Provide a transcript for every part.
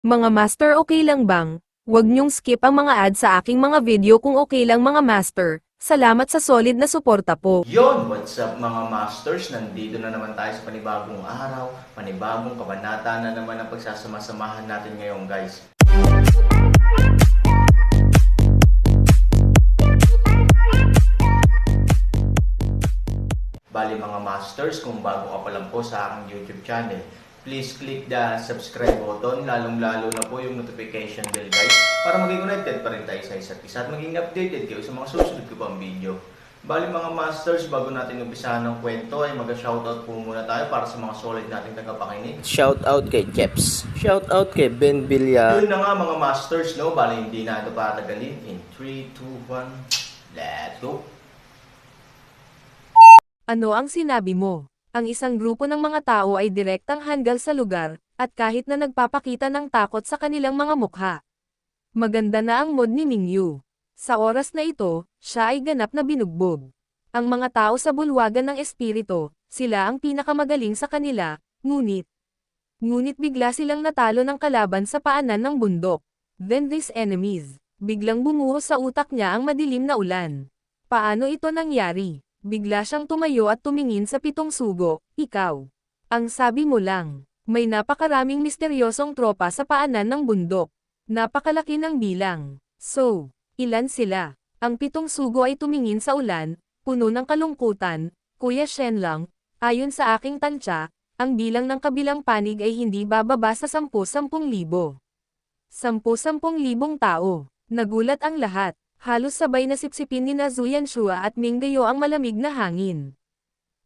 Mga master, okay lang bang? Huwag niyong skip ang mga ad sa aking mga video kung okay lang mga master. Salamat sa solid na suporta po. Yon, what's up mga masters? Nandito na naman tayo sa panibagong araw, panibagong kabanata na naman ang pagsasama-samahan natin ngayon guys. Bali mga masters, kung bago ka pa lang po sa aking YouTube channel, please click the subscribe button, lalong-lalo na po yung notification bell guys, para maging connected pa rin tayo sa isa't isa at maging updated kayo sa mga susunod ko pang video. Bali mga masters, bago natin umpisahan ng kwento ay mag-shoutout po muna tayo para sa mga solid nating tagapakinig. Shoutout kay Jeps. Shoutout kay Ben Villar. Yun na nga mga masters, no? Bali hindi na ito patagalin. In 3, 2, 1, let's go! Ano ang sinabi mo? Ang isang grupo ng mga tao ay direktang hanggal sa lugar, at kahit na nagpapakita ng takot sa kanilang mga mukha. Maganda na ang mood ni Mingyu. Sa oras na ito, siya ay ganap na binugbog. Ang mga tao sa bulwagan ng espiritu, sila ang pinakamagaling sa kanila, ngunit bigla silang natalo ng kalaban sa paanan ng bundok. Then these enemies, biglang bumuhos sa utak niya ang madilim na ulan. Paano ito nangyari? Bigla siyang tumayo at tumingin sa pitong sugo. Ikaw. Ang sabi mo lang, may napakaraming misteryosong tropa sa paanan ng bundok. Napakalaki ng bilang. So, ilan sila? Ang pitong sugo ay tumingin sa ulan, puno ng kalungkutan. Kuya Shenlang, ayon sa aking tansya, ang bilang ng kabilang panig ay hindi bababa sa 10,000. 10,000 tao. Nagulat ang lahat. Halos sabay na sipsipin ni Zuyan Shua at Minggayo ang malamig na hangin.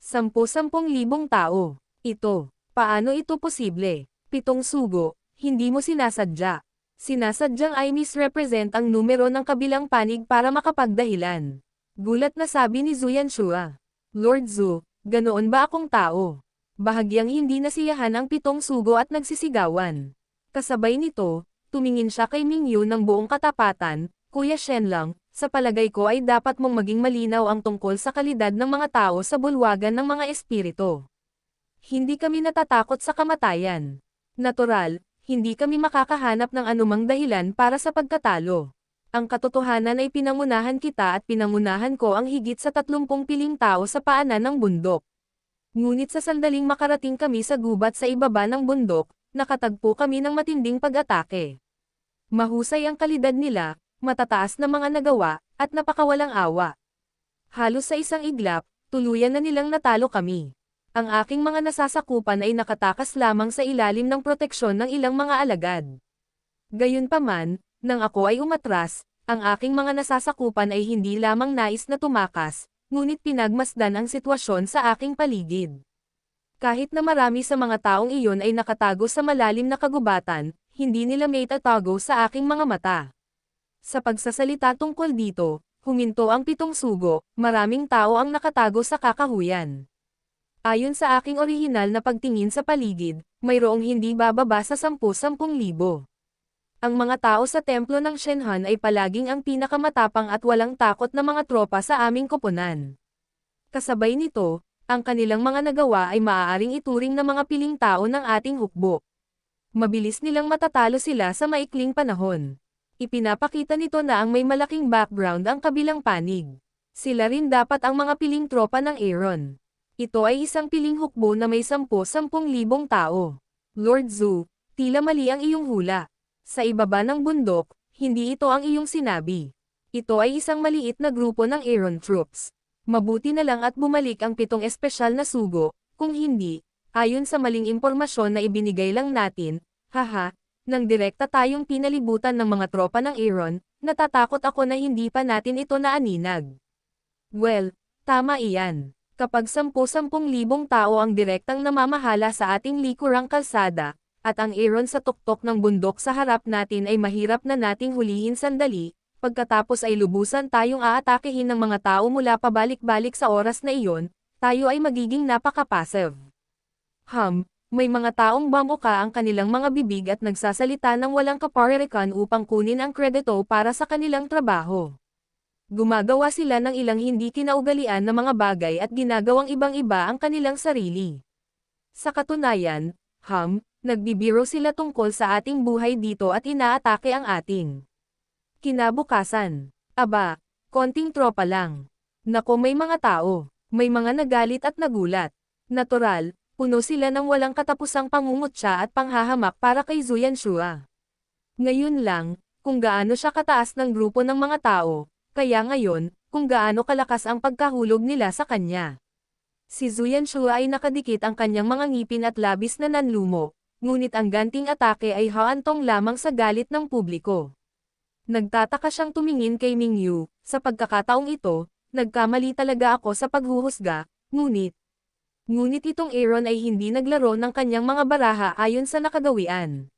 10,000 tao. Ito, paano ito posible? Pitong sugo, hindi mo sinasadya. Sinasadyang ay misrepresent ang numero ng kabilang panig para makapagdahilan. Gulat na sabi ni Zuyan Shua. Lord Zu, ganoon ba akong tao? Bahagyang hindi nasiyahan ang pitong sugo at nagsisigawan. Kasabay nito, tumingin siya kay Mingyu ng buong katapatan. Kuya Shenlang, sa palagay ko ay dapat mong maging malinaw ang tungkol sa kalidad ng mga tao sa bulwagan ng mga espiritu. Hindi kami natatakot sa kamatayan. Natural, hindi kami makakahanap ng anumang dahilan para sa pagkatalo. Ang katotohanan ay pinangunahan kita at pinangunahan ko ang higit sa 30 piling tao sa paanan ng bundok. Ngunit sa sandaling makarating kami sa gubat sa ibaba ng bundok, nakatagpo kami ng matinding pag-atake. Mahusay ang kalidad nila, matataas na mga nagawa, at napakawalang awa. Halos sa isang iglap, tuluyan na nilang natalo kami. Ang aking mga nasasakupan ay nakatakas lamang sa ilalim ng proteksyon ng ilang mga alagad. Gayunpaman, nang ako ay umatras, ang aking mga nasasakupan ay hindi lamang nais na tumakas, ngunit pinagmasdan ang sitwasyon sa aking paligid. Kahit na marami sa mga taong iyon ay nakatago sa malalim na kagubatan, hindi nila maitatago sa aking mga mata. Sa pagsasalita tungkol dito, huminto ang pitong sugo, maraming tao ang nakatago sa kakahuyan. Ayon sa aking orihinal na pagtingin sa paligid, mayroong hindi bababa sa 10,000. Ang mga tao sa templo ng Shenhan ay palaging ang pinakamatapang at walang takot na mga tropa sa aming koponan. Kasabay nito, ang kanilang mga nagawa ay maaaring ituring na mga piling tao ng ating hukbo. Mabilis nilang matatalo sila sa maikling panahon. Ipinapakita nito na ang may malaking background ang kabilang panig. Sila rin dapat ang mga piling tropa ng Aaron. Ito ay isang piling hukbo na may 10,000 tao. Lord Zu, tila mali ang iyong hula. Sa ibaba ng bundok, hindi ito ang iyong sinabi. Ito ay isang maliit na grupo ng Aaron troops. Mabuti na lang at bumalik ang pitong espesyal na sugo, kung hindi, ayon sa maling impormasyon na ibinigay lang natin, haha. Nang direkta tayong pinalibutan ng mga tropa ng Aaron, natatakot ako na hindi pa natin ito naaninag. Well, tama iyan. Kapag 10,000 tao ang direktang namamahala sa ating likurang kalsada, at ang Aaron sa tuktok ng bundok sa harap natin ay mahirap na nating hulihin sandali, pagkatapos ay lubusan tayong aatakehin ng mga tao mula pabalik-balik sa oras na iyon, tayo ay magiging napaka-passive. May mga taong bamuka ang kanilang mga bibig at nagsasalita ng walang kaparerikan upang kunin ang kredito para sa kanilang trabaho. Gumagawa sila ng ilang hindi kinaugalian na mga bagay at ginagawang ibang-iba ang kanilang sarili. Sa katunayan, Nagbibiro sila tungkol sa ating buhay dito at inaatake ang ating. Kinabukasan. Aba, konting tropa lang. Nako, may mga tao. May mga nagalit at nagulat. Natural, puno sila ng walang katapusang pangungutya at panghahamak para kay Zuyanshua. Ngayon lang, kung gaano siya kataas ng grupo ng mga tao, kaya ngayon, kung gaano kalakas ang pagkahulog nila sa kanya. Si Zuyanshua ay nakadikit ang kanyang mga ngipin at labis na nanlumo, ngunit ang ganting atake ay haantong lamang sa galit ng publiko. Nagtataka siyang tumingin kay Mingyu, sa pagkakataong ito, nagkamali talaga ako sa paghuhusga, ngunit itong Aaron ay hindi naglaro ng kanyang mga baraha ayon sa nakagawian.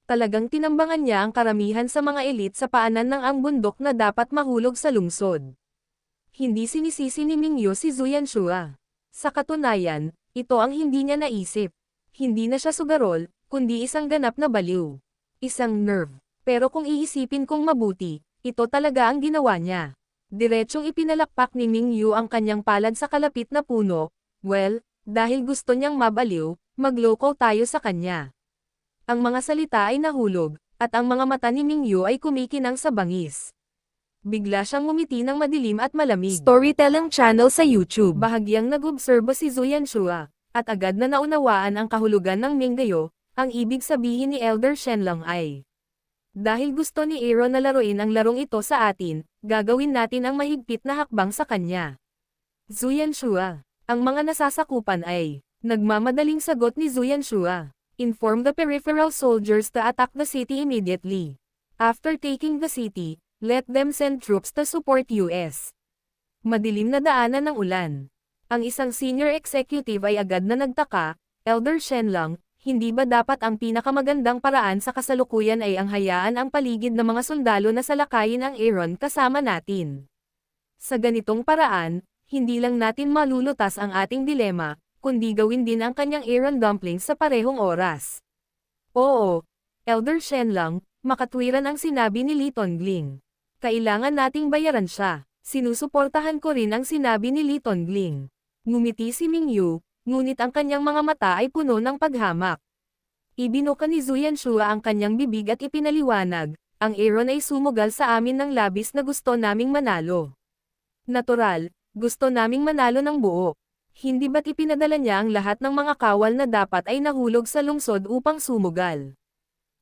Talagang tinambangan niya ang karamihan sa mga elite sa paanan ng ang bundok na dapat mahulog sa lungsod. Hindi sinisisi ni Mingyu si Zuyanshua. Sa katunayan, ito ang hindi niya naisip. Hindi na siya sugarol, kundi isang ganap na baliw. Isang nerve. Pero kung iisipin kong mabuti, ito talaga ang ginawa niya. Diretsyong ipinalakpak ni Mingyu ang kanyang palad sa kalapit na puno. Well, dahil gusto niyang mabaliw, magloko tayo sa kanya. Ang mga salita ay nahulog, at ang mga mata ni Mingyu ay kumikinang sa bangis. Bigla siyang ngumiti ng madilim at malamig. Storytelling channel sa YouTube. Bahagyang nag-obserbo si Zuyanshua, at agad na naunawaan ang kahulugan ng Minggayo. Ang ibig sabihin ni Elder Shenlong ay, dahil gusto ni Aaron na laruin ang larong ito sa atin, gagawin natin ang mahigpit na hakbang sa kanya. Zuyanshua. Ang mga nasasakupan ay, nagmamadaling sagot ni Zuyanshua. Inform the peripheral soldiers to attack the city immediately. After taking the city, let them send troops to support US. Madilim na daanan ng ulan. Ang isang senior executive ay agad na nagtaka, Elder Shenlong, hindi ba dapat ang pinakamagandang paraan sa kasalukuyan ay ang hayaan ang paligid ng mga sundalo na salakayin ang Aaron kasama natin? Sa ganitong paraan, hindi lang natin malulutas ang ating dilema, kundi gawin din ang kanyang Aaron dumplings sa parehong oras. Oo, Elder Shenlong, makatwiran ang sinabi ni Li Tongling. Kailangan nating bayaran siya. Sinusuportahan ko rin ang sinabi ni Li Tongling. Ngumiti si Mingyu, ngunit ang kanyang mga mata ay puno ng paghamak. Ibinuka ni Zuyanshua ang kanyang bibig at ipinaliwanag, ang Aaron ay sumugal sa amin ng labis na gusto naming manalo. Natural, gusto naming manalo ng buo. Hindi ba't ipinadala niya ang lahat ng mga kawal na dapat ay nahulog sa lungsod upang sumugal?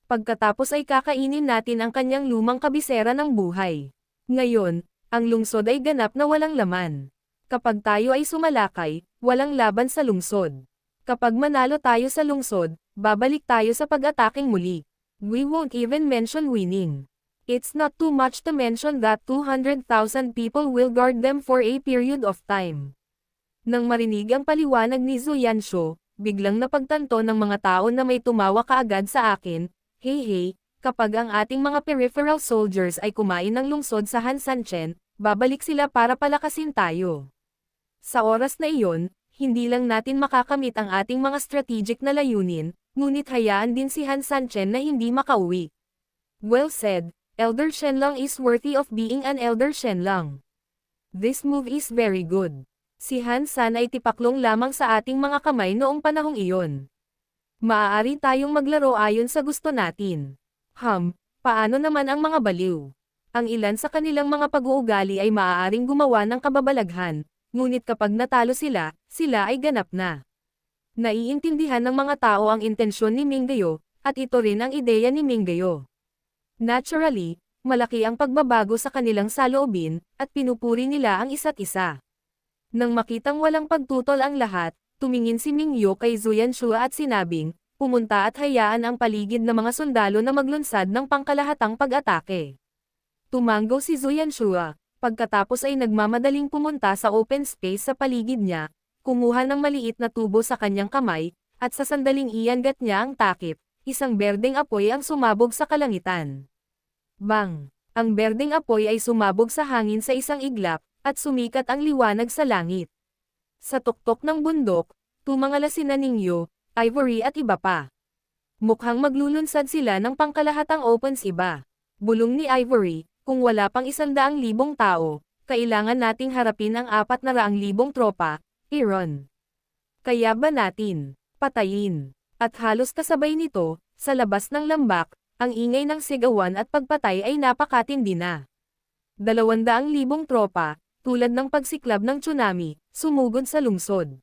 Pagkatapos ay kakainin natin ang kanyang lumang kabisera ng buhay. Ngayon, ang lungsod ay ganap na walang laman. Kapag tayo ay sumalakay, walang laban sa lungsod. Kapag manalo tayo sa lungsod, babalik tayo sa pag-ataking muli. We won't even mention winning. It's not too much to mention that 200,000 people will guard them for a period of time. Nang marinig ang paliwanag ni Zuyanshua, biglang napagtanto ng mga tao na may tumawa kaagad sa akin, hey, kapag ang ating mga peripheral soldiers ay kumain ng lungsod sa Hansanchen, babalik sila para palakasin tayo. Sa oras na iyon, hindi lang natin makakamit ang ating mga strategic na layunin, ngunit hayaan din si Hansanchen na hindi makauwi. Well said, Elder Shenlong is worthy of being an Elder Shenlong. This move is very good. Si Hansan ay tipaklong lamang sa ating mga kamay noong panahong iyon. Maaari tayong maglaro ayon sa gusto natin. Paano naman ang mga baliw? Ang ilan sa kanilang mga pag-uugali ay maaaring gumawa ng kababalaghan, ngunit kapag natalo sila, sila ay ganap na. Naiintindihan ng mga tao ang intensyon ni Minggayo, at ito rin ang ideya ni Minggayo. Naturally, malaki ang pagbabago sa kanilang saloobin, at pinupuri nila ang isa't isa. Nang makitang walang pagtutol ang lahat, tumingin si Mingyu kay Zuyanshua at sinabing, pumunta at hayaan ang paligid ng mga sundalo na maglunsad ng pangkalahatang pag-atake. Tumanggo si Zuyanshua, pagkatapos ay nagmamadaling pumunta sa open space sa paligid niya, kumuha ng maliit na tubo sa kanyang kamay, at sa sandaling iyangat niya ang takip, isang berdeng apoy ang sumabog sa kalangitan. Bang! Ang berdeng apoy ay sumabog sa hangin sa isang iglap, at sumikat ang liwanag sa langit. Sa tuktok ng bundok, tumangalasin na Ningyo, Ivory at iba pa. Mukhang maglulunsad sila ng pangkalahatang opens iba. Bulong ni Ivory, kung wala pang 100,000 tao, kailangan nating harapin ang 400,000 tropa, Aaron. Kaya ba natin patayin At halos kasabay nito, sa labas ng lambak, ang ingay ng sigawan at pagpatay ay napakatindi na. 200,000 tropa, tulad ng pagsiklab ng tsunami, sumugod sa lungsod.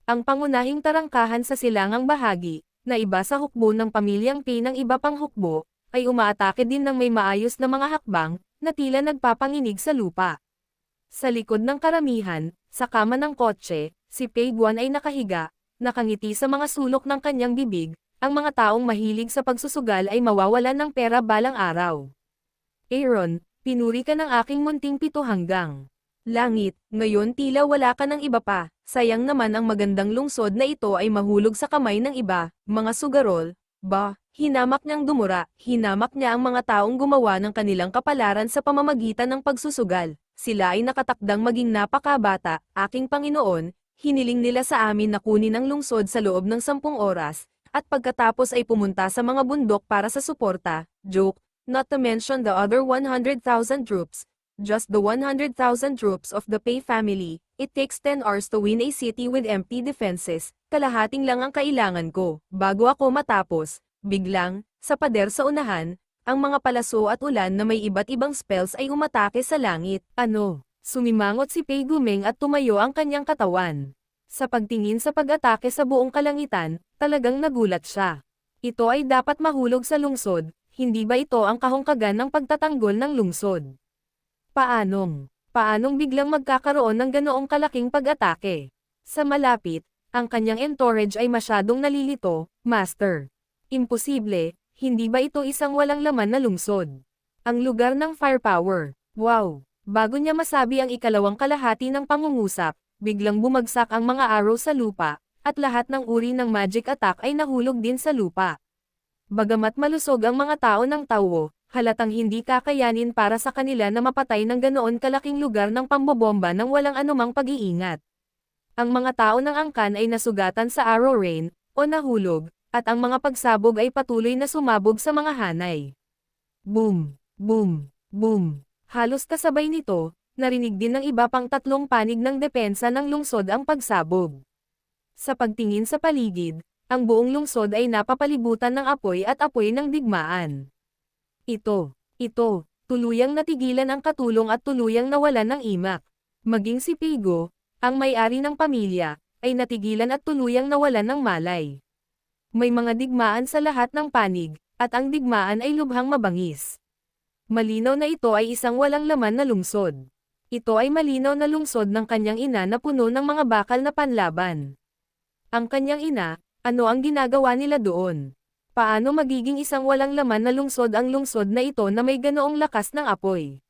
Ang pangunahing tarangkahan sa silangang bahagi, na iba sa hukbo ng pamilyang P ng iba pang hukbo, ay umaatake din ng may maayos na mga hakbang, na tila nagpapanginig sa lupa. Sa likod ng karamihan, sa kama ng kotse, si Pei-Guan ay nakahiga, nakangiti sa mga sulok ng kanyang bibig. Ang mga taong mahilig sa pagsusugal ay mawawalan ng pera balang araw. Aaron, pinuri ka ng aking munting 7 hanggang langit, ngayon tila wala ka ng iba pa. Sayang naman ang magandang lungsod na ito ay mahulog sa kamay ng iba, mga sugarol. Ba, hinamak niyang dumura, hinamak niya ang mga taong gumawa ng kanilang kapalaran sa pamamagitan ng pagsusugal. Sila ay nakatakdang maging napakabata, aking Panginoon, hiniling nila sa amin na kunin ang lungsod sa loob ng 10 oras, at pagkatapos ay pumunta sa mga bundok para sa suporta, joke, not to mention the other 100,000 troops, just the 100,000 troops of the Pei family. It takes 10 hours to win a city with empty defenses, kalahating lang ang kailangan ko. Bago ako matapos, biglang, sa pader sa unahan, ang mga palaso at ulan na may iba't ibang spells ay umatake sa langit. Ano? Sumimangot si Pei Gumeng at tumayo ang kanyang katawan. Sa pagtingin sa pag-atake sa buong kalangitan, talagang nagulat siya. Ito ay dapat mahulog sa lungsod, hindi ba ito ang kahungkagan ng pagtatanggol ng lungsod? Paanong biglang magkakaroon ng ganoong kalaking pag-atake? Sa malapit, ang kanyang entourage ay masyadong nalilito, Master. Imposible, hindi ba ito isang walang laman na lungsod? Ang lugar ng firepower. Wow! Bago niya masabi ang ikalawang kalahati ng pangungusap, biglang bumagsak ang mga arrow sa lupa, at lahat ng uri ng magic attack ay nahulog din sa lupa. Bagamat malusog ang mga tao ng Tao, halatang hindi kakayanin para sa kanila na mapatay ng ganoon kalaking lugar ng pambobomba nang walang anumang pag-iingat. Ang mga tao ng angkan ay nasugatan sa arrow rain, o nahulog, at ang mga pagsabog ay patuloy na sumabog sa mga hanay. Boom! Boom! Boom! Halos kasabay nito, narinig din ng iba pang 3 panig ng depensa ng lungsod ang pagsabog. Sa pagtingin sa paligid, ang buong lungsod ay napapalibutan ng apoy at apoy ng digmaan. Ito, tuluyang natigilan ang katulong at tuluyang nawalan ng imak. Maging si Pigo, ang may-ari ng pamilya, ay natigilan at tuluyang nawalan ng malay. May mga digmaan sa lahat ng panig, at ang digmaan ay lubhang mabangis. Malinaw na ito ay isang walang laman na lungsod. Ito ay malinaw na lungsod ng kanyang ina na puno ng mga bakal na panlaban. Ang kanyang ina, ano ang ginagawa nila doon? Paano magiging isang walang laman na lungsod ang lungsod na ito na may ganoong lakas ng apoy?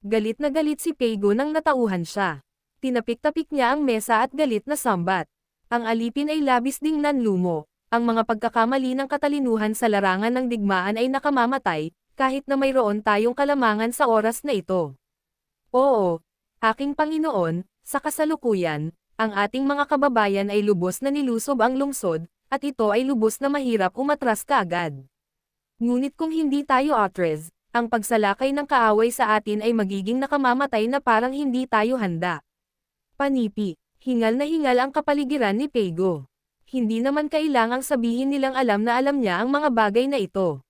Galit na galit si Peigo nang natauhan siya. Tinapik-tapik niya ang mesa at galit na sambat. Ang alipin ay labis ding nanlumo. Ang mga pagkakamali ng katalinuhan sa larangan ng digmaan ay nakamamatay, kahit na mayroon tayong kalamangan sa oras na ito. Oo, aking Panginoon, sa kasalukuyan, ang ating mga kababayan ay lubos na nilusob ang lungsod, at ito ay lubos na mahirap umatras kaagad. Ngunit kung hindi tayo atras, ang pagsalakay ng kaaway sa atin ay magiging nakamamatay na parang hindi tayo handa. Panipi, hingal na hingal ang kapaligiran ni Peigo. Hindi naman kailangang sabihin nilang alam na alam niya ang mga bagay na ito.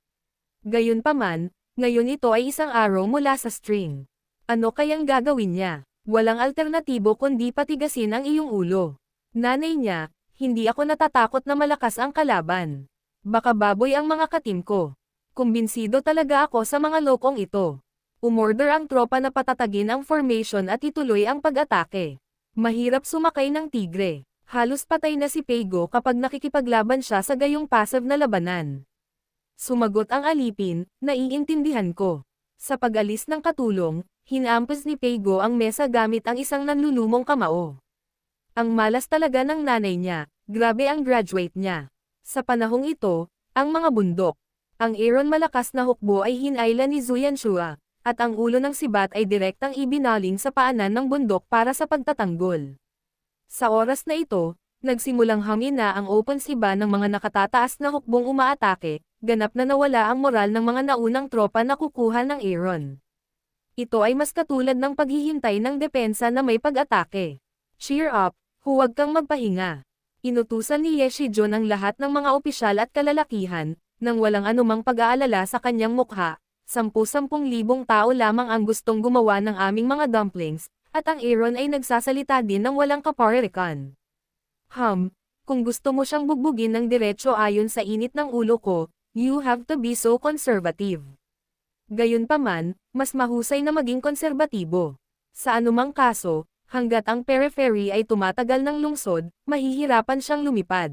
Gayunpaman, ngayon ito ay isang arrow mula sa string. Ano kayang gagawin niya? Walang alternatibo kundi patigasin ang iyong ulo. Nanay niya, hindi ako natatakot na malakas ang kalaban. Baka baboy ang mga katim ko. Kumbinsido talaga ako sa mga lokong ito. Umorder ang tropa na patatagin ang formation at ituloy ang pag-atake. Mahirap sumakay ng tigre. Halos patay na si Peigo kapag nakikipaglaban siya sa gayong passive na labanan. Sumagot ang alipin, naiintindihan ko. Sa pag-alis ng katulong, hinampas ni Peigo ang mesa gamit ang isang nanlulumong kamao. Ang malas talaga ng nanay niya, grabe ang graduate niya. Sa panahong ito, ang mga bundok, ang Aaron malakas na hukbo ay hinayla ni Zuyanshua, at ang ulo ng sibat ay direktang ibinaling sa paanan ng bundok para sa pagtatanggol. Sa oras na ito, nagsimulang hangin na ang open siba ng mga nakatataas na hukbong umaatake, ganap na nawala ang moral ng mga naunang tropa na kukuha ng Aaron. Ito ay mas katulad ng paghihintay ng depensa na may pag-atake. Cheer up, huwag kang magpahinga. Inutusan ni Ye Shijun ang lahat ng mga opisyal at kalalakihan, nang walang anumang pag-aalala sa kanyang mukha. 10,000 tao lamang ang gustong gumawa ng aming mga dumplings, at ang Aaron ay nagsasalita din ng walang kaparirikan. Kung gusto mo siyang bugbugin ng diretsyo ayon sa init ng ulo ko, you have to be so conservative. Gayunpaman, mas mahusay na maging konserbatibo. Sa anumang kaso, hanggat ang periphery ay tumatagal ng lungsod, mahihirapan siyang lumipad.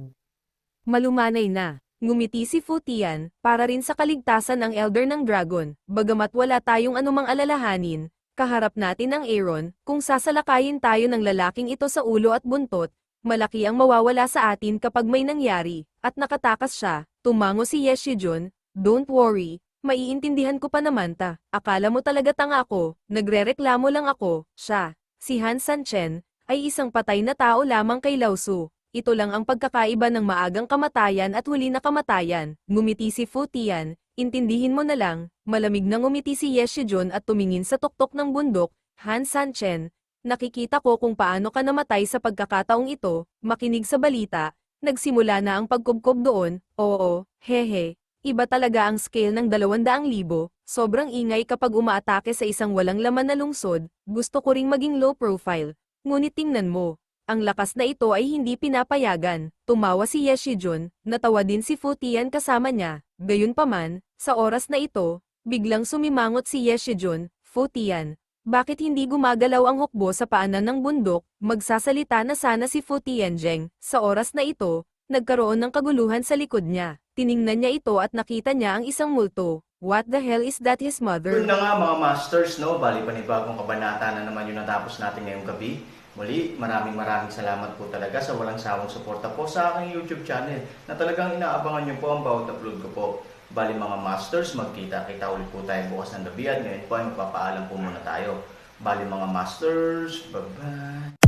Malumanay na. Ngumiti si Fu Tian, para rin sa kaligtasan ng Elder ng Dragon, bagamat wala tayong anumang alalahanin, kaharap natin ang Aaron, kung sasalakayin tayo ng lalaking ito sa ulo at buntot, malaki ang mawawala sa atin kapag may nangyari, at nakatakas siya, tumango si Ye Shijun, don't worry, maiintindihan ko pa naman ta, akala mo talaga tanga ako, nagrereklamo lang ako, siya, si Han Sanchen, ay isang patay na tao lamang kay Lao Su. Ito lang ang pagkakaiba ng maagang kamatayan at huli na kamatayan. Ngumiti si Fu Tian, intindihin mo na lang, malamig na ngumiti si Ye Shijun at tumingin sa tuktok ng bundok. Han Sanchen, nakikita ko kung paano ka namatay sa pagkakataong ito, makinig sa balita, nagsimula na ang pagkubkob doon, oo, hehe, iba talaga ang scale ng 200,000, sobrang ingay kapag umaatake sa isang walang laman na lungsod, gusto ko ring maging low profile, ngunit tingnan mo. Ang lakas na ito ay hindi pinapayagan, tumawa si Ye Shijun, natawa din si Fu Tian kasama niya, gayunpaman, sa oras na ito, biglang sumimangot si Ye Shijun, Fu Tian, bakit hindi gumagalaw ang hukbo sa paanan ng bundok, magsasalita na sana si Fu Tianjeng, sa oras na ito, nagkaroon ng kaguluhan sa likod niya, tiningnan niya ito at nakita niya ang isang multo, what the hell is that his mother? Yun na nga mga masters, no? Bali panibagong kabanata na naman yung natapos natin ngayong gabi. Muli, maraming salamat po talaga sa walang sawang suporta po sa aking YouTube channel na talagang inaabangan nyo po ang bawat upload ko po. Bali mga masters, magkita-kita ulit po tayo bukas ng gabi at ngayon po ay magpapaalam po muna tayo. Bali mga masters, bye-bye!